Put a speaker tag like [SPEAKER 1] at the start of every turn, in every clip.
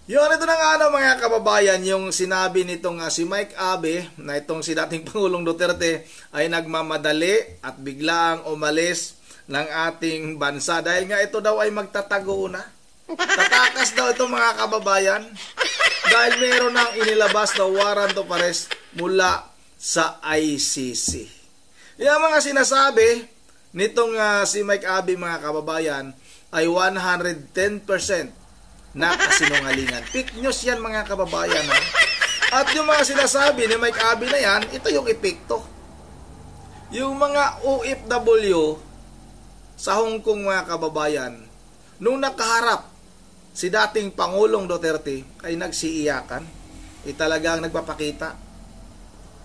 [SPEAKER 1] Yun, ito na nga mga kababayan, yung sinabi nitong si Mike Abe na itong si dating Pangulong Duterte ay nagmamadali at biglang umalis ng ating bansa. Dahil nga ito daw ay magtatago na. Tatakas daw ito mga kababayan dahil meron nang inilabas na warrant of arrest mula sa ICC. Yung mga sinasabi nitong si Mike Abe mga kababayan ay 110% na kasinungalingan. Fake news yan mga kababayan. Ha? At yung mga sinasabi ni Mike Abe na yan, ito yung epekto. Yung mga OFW sa Hong Kong mga kababayan, nung nakaharap si dating Pangulong Duterte ay nagsiiyakan. Talagang nagpapakita.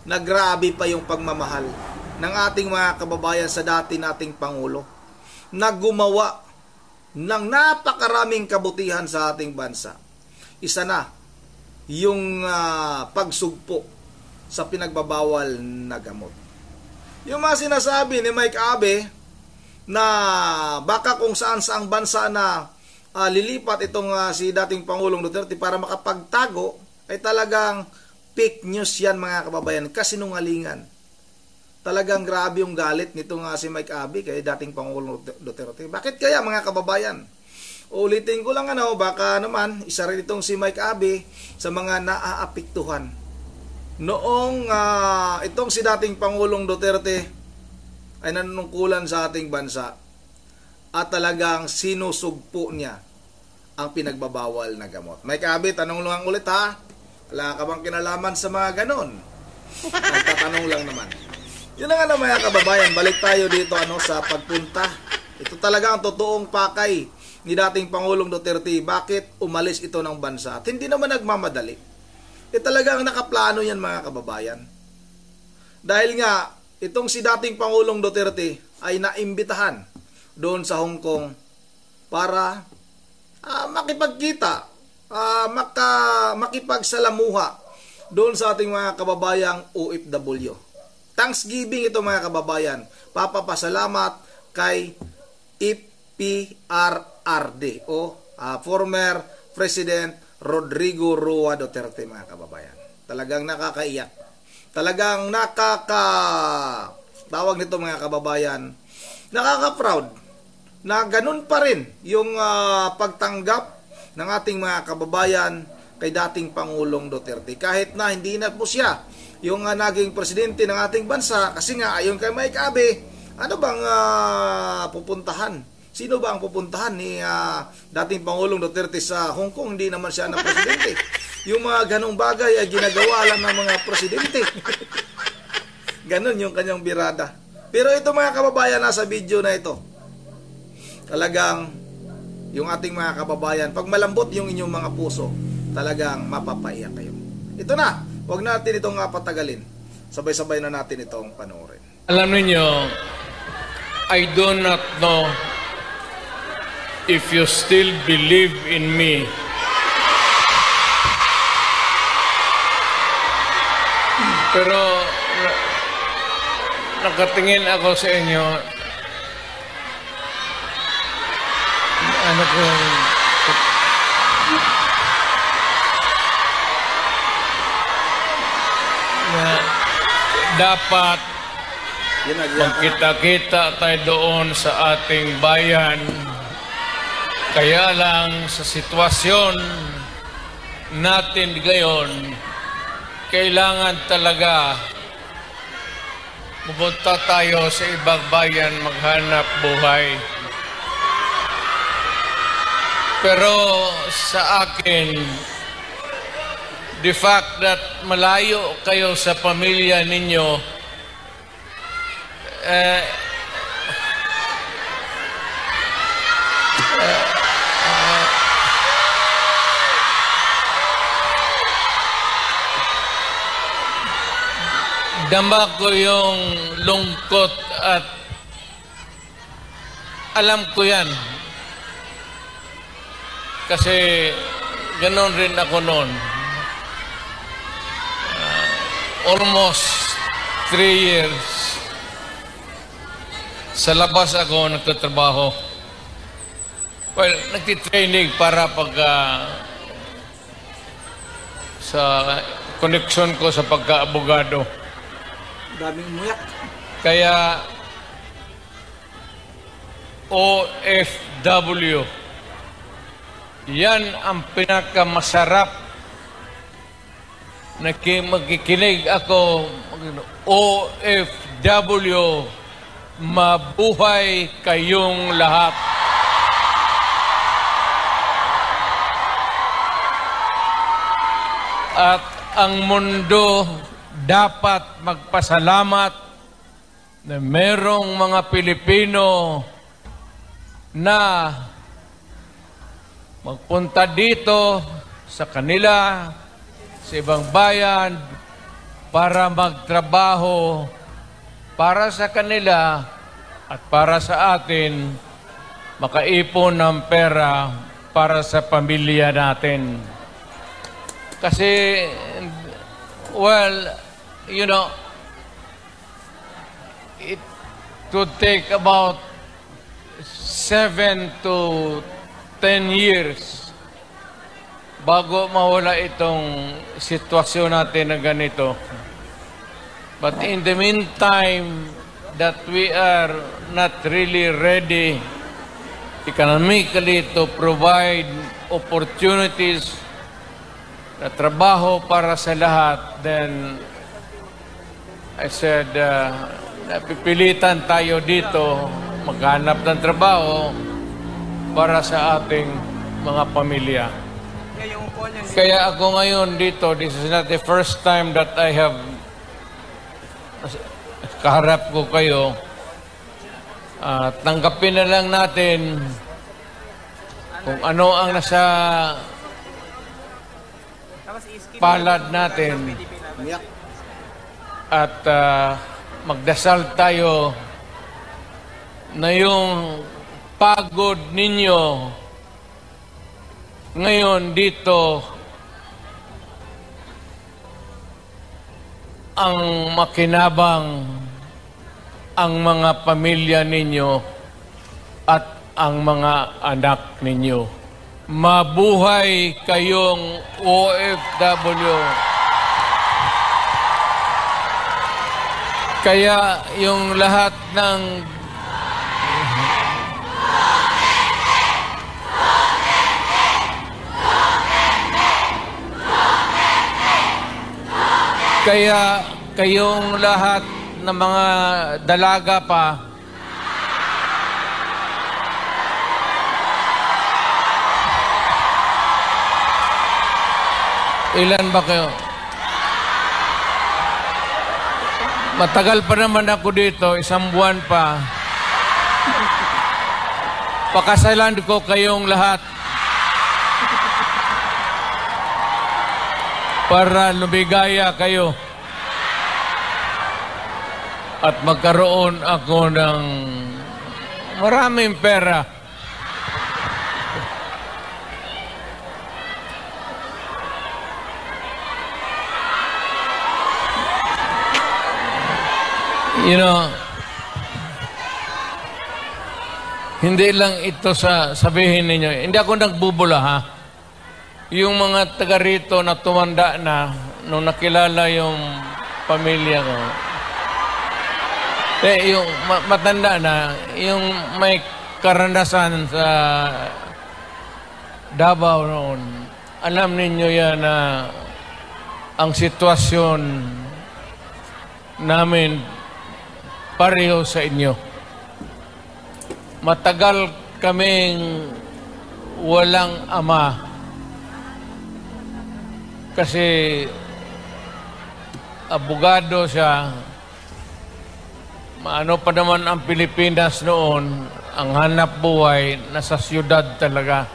[SPEAKER 1] Nagrabe pa yung pagmamahal ng ating mga kababayan sa dati nating Pangulo. Naggumawa ng napakaraming kabutihan sa ating bansa. Isa na yung pagsugpo sa pinagbabawal na gamot. Yung mga sinasabi ni Mike Abe na baka kung saan saang bansa na lilipat itong si dating Pangulong Duterte para makapagtago ay talagang fake news yan mga kababayan, kasinungalingan. Talagang grabe yung galit nitong si Mike Abe kay dating Pangulong Duterte. Bakit kaya mga kababayan? Ulitin ko lang baka naman isa rin itong si Mike Abe sa mga naaapektuhan. Noong itong si dating Pangulong Duterte ay nanunungkulan sa ating bansa at talagang sinusugpo niya ang pinagbabawal na gamot. Mike Abe, tanong lang ulit ha. Wala ka bang kinalaman sa mga ganon? Nagtatanong lang naman. Yun na nga mga kababayan, balik tayo dito sa pagpunta. Ito talaga ang totoong pakay ni dating Pangulong Duterte. Bakit umalis ito ng bansa? At hindi naman nagmamadali. Talagang nakaplano yan mga kababayan. Dahil nga, itong si dating Pangulong Duterte ay naimbitahan doon sa Hong Kong para makipagkita, makipagsalamuha doon sa ating mga kababayang OFW. Thanksgiving ito mga kababayan. Papapasalamat kay PRRD o former President Rodrigo Roa Duterte mga kababayan. Talagang nakakaiyak. Talagang tawag nito mga kababayan, nakaka-proud na ganun pa rin yung pagtanggap ng ating mga kababayan kay dating Pangulong Duterte. Kahit na hindi na po siya yung naging presidente ng ating bansa, kasi nga ayon kay Mike Abe, ano bang pupuntahan? Sino ba ang pupuntahan ni dating Pangulong Duterte sa Hong Kong? Hindi naman siya na presidente. Yung mga ganong bagay ay ginagawa lang ng mga presidente. Ganon yung kanyang birada. Pero ito mga kababayan, nasa video na ito, talagang yung ating mga kababayan, pag malambot yung inyong mga puso, talagang mapapaiyak kayo. Ito na, huwag natin itong patagalin. Sabay-sabay na natin itong panoorin.
[SPEAKER 2] Alam niyo, I do not know if you still believe in me. Pero nakatingin ako sa inyo. Ano ko dapat magkita-kita tayo doon sa ating bayan. Kaya lang sa sitwasyon natin ngayon, kailangan talaga pupunta tayo sa ibang bayan maghanap buhay. Pero sa akin, the fact that malayo kayo sa pamilya ninyo, dama ko yung lungkot at alam ko yan. Kasi ganon rin ako noon. Almost 3 years sa labas ako nagtatrabaho. Well, nagtitraining para pag sa koneksyon ko sa pagka-abogado.
[SPEAKER 1] Daming muyak.
[SPEAKER 2] Kaya OFW, yan ang pinakamasarap na magkikinig ako. OFW, mabuhay kayong lahat. At ang mundo dapat magpasalamat na merong mga Pilipino na magpunta dito sa kanila, sa ibang bayan, para magtrabaho para sa kanila at para sa atin, makaipon ng pera para sa pamilya natin. Kasi, well, you know, it would take about 7 to 10 years bago mawala itong sitwasyon natin na ganito. But in the meantime, that we are not really ready economically to provide opportunities na trabaho para sa lahat, then I said, napipilitan tayo dito maghanap ng trabaho para sa ating mga pamilya. Kaya ako ngayon dito, this is not the first time that I have kaharap ko kayo. Tanggapin na lang natin kung ano ang nasa palad natin at magdasal tayo na yung pagod ninyo ngayon dito ang makinabang ang mga pamilya ninyo at ang mga anak ninyo. Mabuhay kayong OFW. Kaya yung lahat ng kaya kayong lahat ng mga dalaga pa, ilan ba kayo? Matagal pa naman ako dito, 1 buwan pa. Pakasalan ko kayong lahat para lumigaya kayo at magkaroon ako ng maraming pera. You know, hindi lang ito sa sabihin ninyo. Hindi ako nagbubula, ha? Yung mga taga rito na tumanda na nung nakilala yung pamilya ko. Yung matanda na, yung may karanasan sa Davao noon, alam ninyo yan na ang sitwasyon namin pareho sa inyo. Matagal kaming walang ama kasi abogado siya. Maano pa naman ang Pilipinas noon, ang hanap buhay nasa siyudad talaga.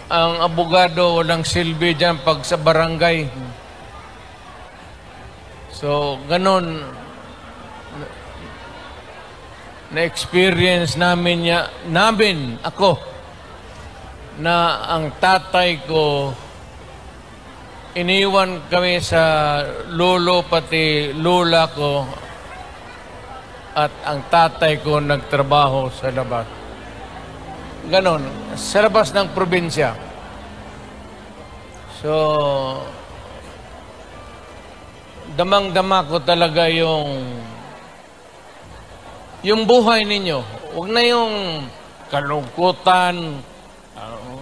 [SPEAKER 2] Ang abogado walang silbi dyan pag sa barangay. So, ganun na-experience namin ako, na ang tatay ko, iniwan kami sa lolo pati lola ko at ang tatay ko nagtrabaho sa labas. Ganon, sa labas ng probinsya. So, damang-dama ko talaga yung buhay ninyo. Huwag na yung kalungkutan.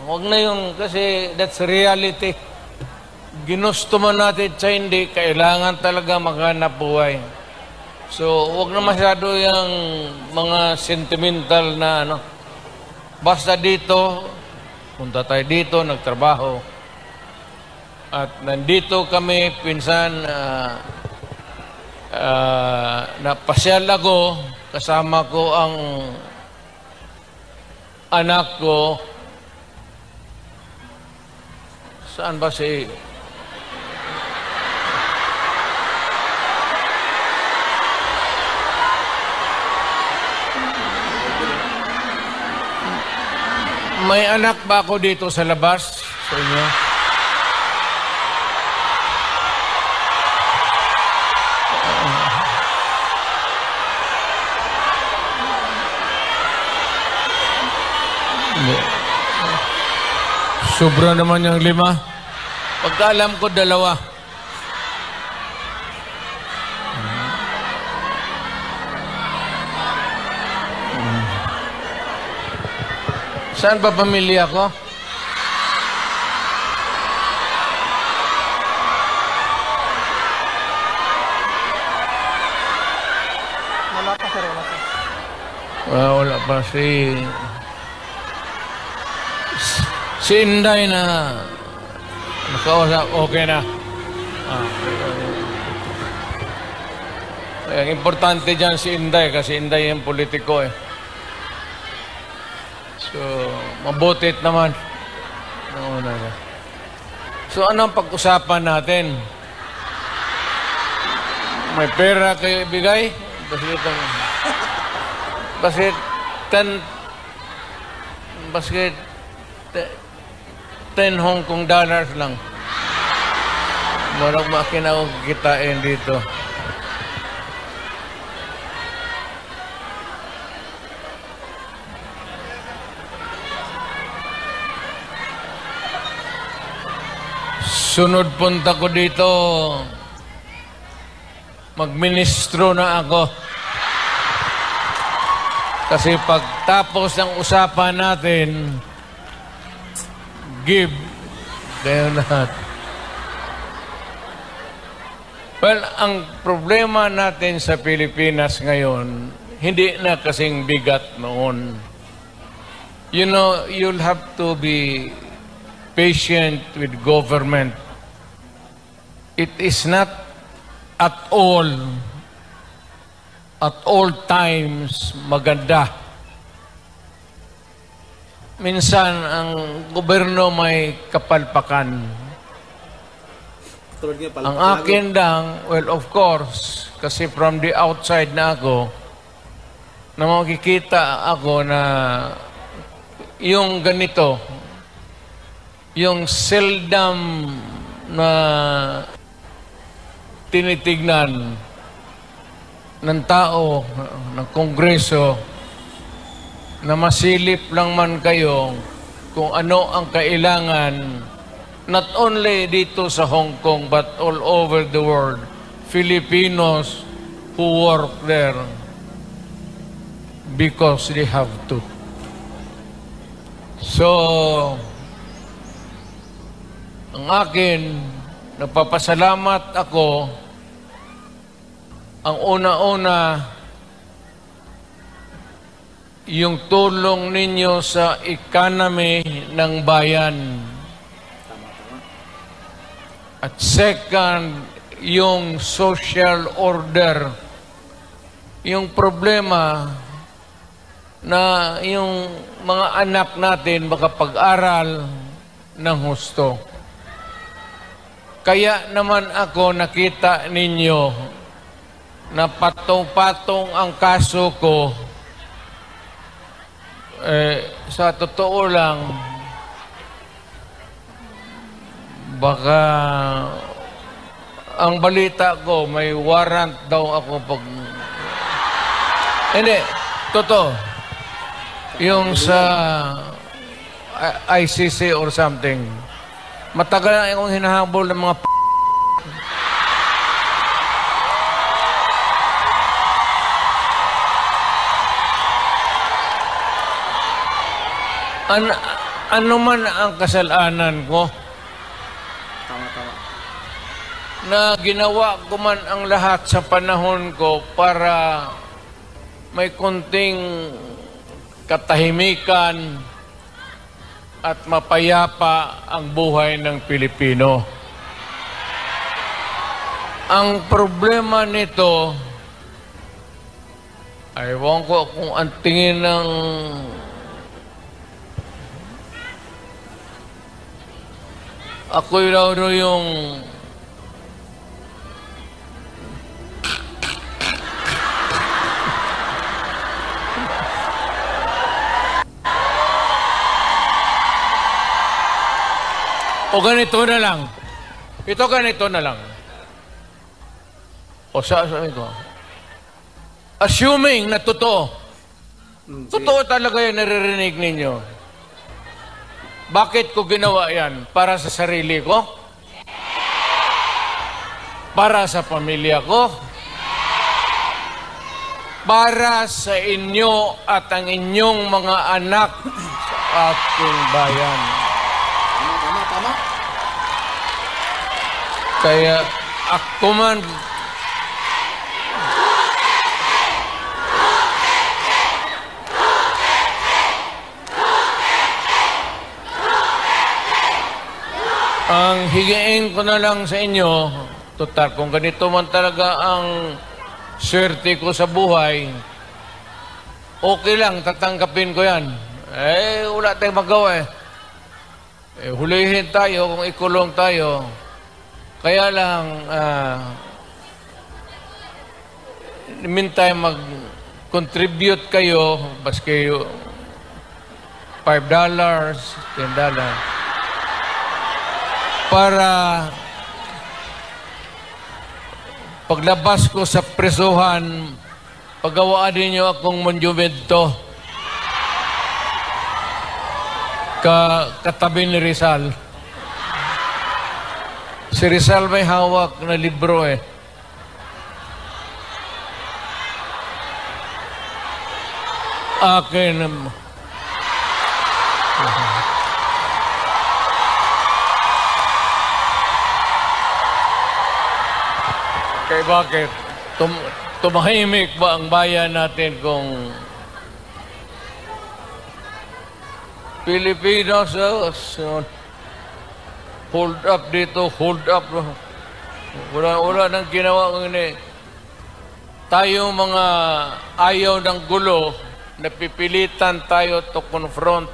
[SPEAKER 2] Huwag na yung, kasi that's reality. Ginusto mo natin sa hindi, kailangan talaga maghanap buhay. So, huwag na masyado yung mga sentimental na ano. Basta dito, punta tayo dito, nagtrabaho. At nandito kami, pinsan, napasyal ako, kasama ko ang anak ko. Saan ba si... May anak ba ako dito sa labas sa inyo? Sobra naman yung 5. Pagkaalam ko 2. Saan ba pamilya ko?
[SPEAKER 3] Wala pa, sir. Wala pa.
[SPEAKER 2] Wala pa si Inday na nakausap, okay na. Ang importante dyan si Inday kasi Inday yung politiko eh. So, mabutit naman. So, anong pag-usapan natin? May pera kayo ibigay? Basket 10 Hong Kong dollars lang. Marang makina akong kitain dito. Sunod punta ko dito, magministro na ako. Kasi pagtapos ng usapan natin, give kayo lahat. Well, ang problema natin sa Pilipinas ngayon, hindi na kasing bigat noon. You know, you'll have to be patient with government. It is not at all times maganda. Minsan, ang gobyerno may kapalpakan. Ang akin lang, well, of course, kasi from the outside na ako, na makikita ako na yung ganito, yung seldom na tinitignan ng tao, ng Kongreso, na masilip lang man kayo kung ano ang kailangan, not only dito sa Hong Kong, but all over the world, Filipinos who work there because they have to. So, ang akin, nagpapasalamat ako. Ang una-una, yung tulong ninyo sa economy ng bayan. At second, yung social order. Yung problema na yung mga anak natin makapag-aral ng husto. Kaya naman ako nakita ninyo na patong-patong ang kaso ko. Sa totoo lang, baka ang balita ko, may warrant daw ako pag... Hindi, totoo. Yung sa ICC or something. Matagal na akong hinahabol ng mga ano man ang kasalanan ko
[SPEAKER 1] Tama.
[SPEAKER 2] na ginawa ko man ang lahat sa panahon ko para may konting katahimikan at mapayapa ang buhay ng Pilipino. Ang problema nito, ewan ko kung ang tingin ng ako'y raw yung o ganito na lang. Ito ganito na lang. O sabi ko, assuming na totoo, totoo talaga yung naririnig ninyo. Bakit ko ginawa yan? Para sa sarili ko? Para sa pamilya ko? Para sa inyo at ang inyong mga anak sa ating bayan.
[SPEAKER 1] Tama.
[SPEAKER 2] Kaya ako man ang higiin ko na lang sa inyo, total, kung ganito man talaga ang swerte ko sa buhay, okay lang, tatanggapin ko yan. Wala tayong magawa hulihin tayo kung ikulong tayo. Kaya lang, meantime, mag-contribute kayo, baski $5, $10, para paglabas ko sa presuhan, pagawaan ninyo akong monumento katabi ni Rizal. Si Rizal may hawak na libro Akin kaya bakit? Tumahimik ba ang bayan natin kung Pilipinas hold up dito, hold up. Wala nang ginawa ng tayo mga ayaw ng gulo, napipilitan tayo to confront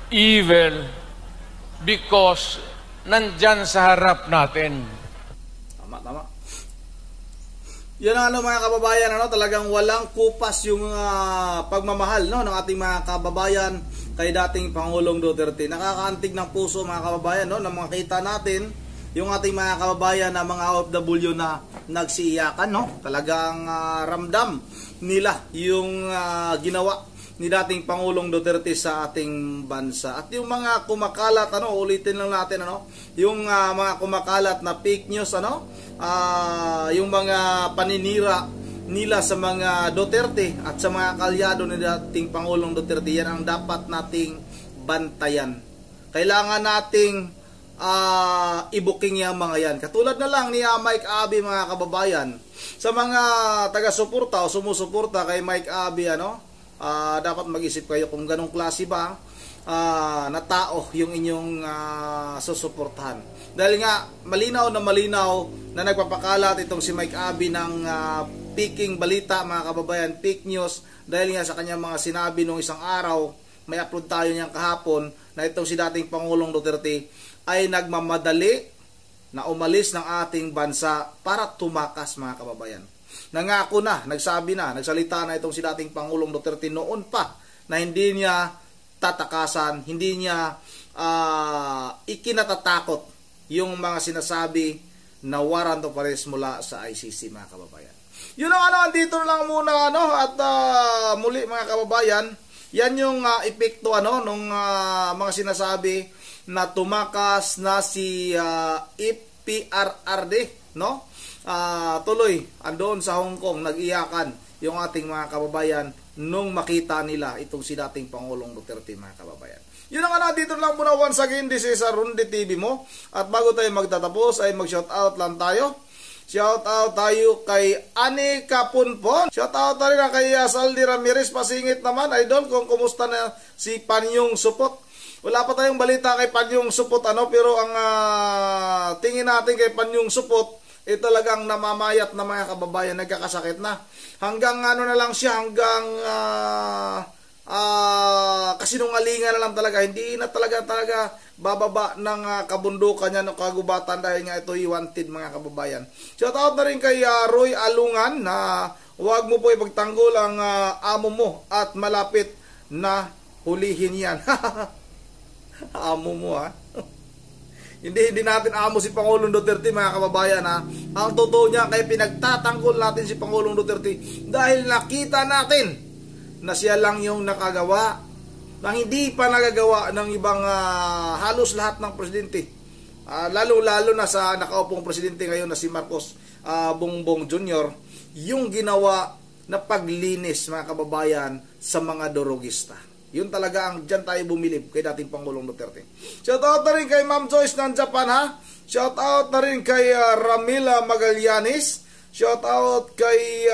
[SPEAKER 2] evil because nandyan sa harap natin.
[SPEAKER 1] Tama. Yan ang mga kababayan, talagang walang kupas yung pagmamahal ng ating mga kababayan kay dating Pangulong Duterte. Nakakaantig ng puso mga kababayan na makita natin yung ating mga kababayan na mga OFW na nagsiiyakan. Talagang ramdam nila yung ginawa ni dating Pangulong Duterte sa ating bansa. At yung mga kumakalat, ulitin lang natin, yung mga kumakalat na fake news, yung mga paninira nila sa mga Duterte at sa mga kalyado ni dating Pangulong Duterte, yan ang dapat nating bantayan. Kailangan nating ibuking yung mga yan. Katulad na lang ni Mike Abe mga kababayan. Sa mga taga-suporta o sumusuporta kay Mike Abe, dapat mag-isip kayo kung ganong klase ba na tao yung inyong susuportahan. Dahil nga malinaw na nagpapakalat itong si Mike Abe ng peaking balita mga kababayan, fake news, dahil nga sa kanyang mga sinabi nung isang araw, may upload tayo niyang kahapon, na itong si dating Pangulong Duterte ay nagmamadali na umalis ng ating bansa para tumakas mga kababayan. Nangako na, nagsalita na itong si dating Pangulong Duterte noon pa na hindi niya tatakasan, hindi niya ikinatatakot yung mga sinasabi na warrant of arrest mula sa ICC mga kababayan. Yun ang andito lang muna at muli mga kababayan, yan yung epekto nung mga sinasabi na tumakas na si EPRRD, no? Tuloy andoon sa Hong Kong, nag-iyakan yung ating mga kababayan nung makita nila itong si dating Pangulong Duterte, mga kababayan. Yun ang dito lang muna once again, this is Ronde TV mo. At bago tayo magtatapos ay mag-shoutout lang tayo. Shoutout tayo kay Ani Kapunpon. Shoutout tayo na kay Saldi Ramirez. Pasingit naman, idol, kung kumusta na si Panyong Supot. Wala pa tayong balita kay Panyong Supot, pero ang tingin natin kay Panyong Supot, talagang namamayat na, mga kababayan, nagkakasakit na. Hanggang na lang siya, hanggang kasinungalingan na lang talaga. Hindi na talaga bababa ng kabundukan niya ng kagubatan dahil nga ito wanted, mga kababayan. Shoutout na rin kay Roy Alungan na huwag mo po ipagtanggol ang amo mo at malapit na hulihin yan. Amo mo, Hindi natin amo si Pangulong Duterte, mga kababayan, Ang totoo niya, kaya pinagtatanggol natin si Pangulong Duterte dahil nakita natin na siya lang yung nakagawa na hindi pa nagagawa ng ibang halos lahat ng presidente. Lalo na sa nakaupong presidente ngayon na si Marcos Bongbong Jr., yung ginawa na paglinis, mga kababayan, sa mga dorogista. Yun talaga ang dyan tayo bumilib kay dating Pangulong Duterte. Shoutout na rin kay Ma'am Joyce ng Japan, Shoutout na rin kay Ramila Magallanes. Shoutout kay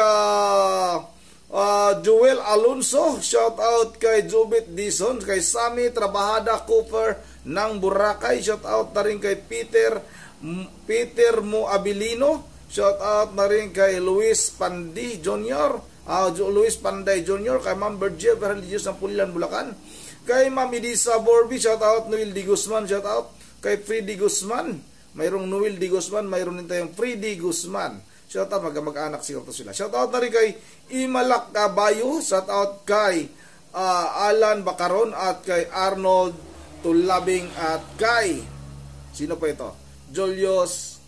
[SPEAKER 1] Joel Alonso. Shoutout kay Jubit Dison, kay Sammy Trabahada Cooper ng Boracay. Shoutout na rin kay Peter Mo Abilino. Shoutout na rin kay Luis Panday Jr. Luis Panday Jr. Kay Ma'am Virgil Religious ng Pulilan, Bulacan. Kay Ma'am Idisa Borby. Shoutout Noel D. Guzman. Shoutout kay Freddy Guzman. Mayroong Noel D. Guzman, mayroon din tayong Freddy Guzman. Shoutout, mag-anak siguro sila. Shoutout na rin kay Imalak Cabayo. Shoutout kay Alan Bacaron at kay Arnold Tulabing at kay sino pa ito? Julius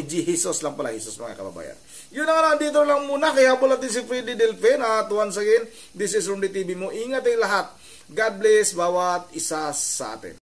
[SPEAKER 1] Jesus lang pala, Jesus, mga kababayan. Yun na nga, dito lang muna. Kaya po natin si Freddy Delphin. At once again, this is Ronde TV mo. Ingat ang lahat. God bless bawat isa sa atin.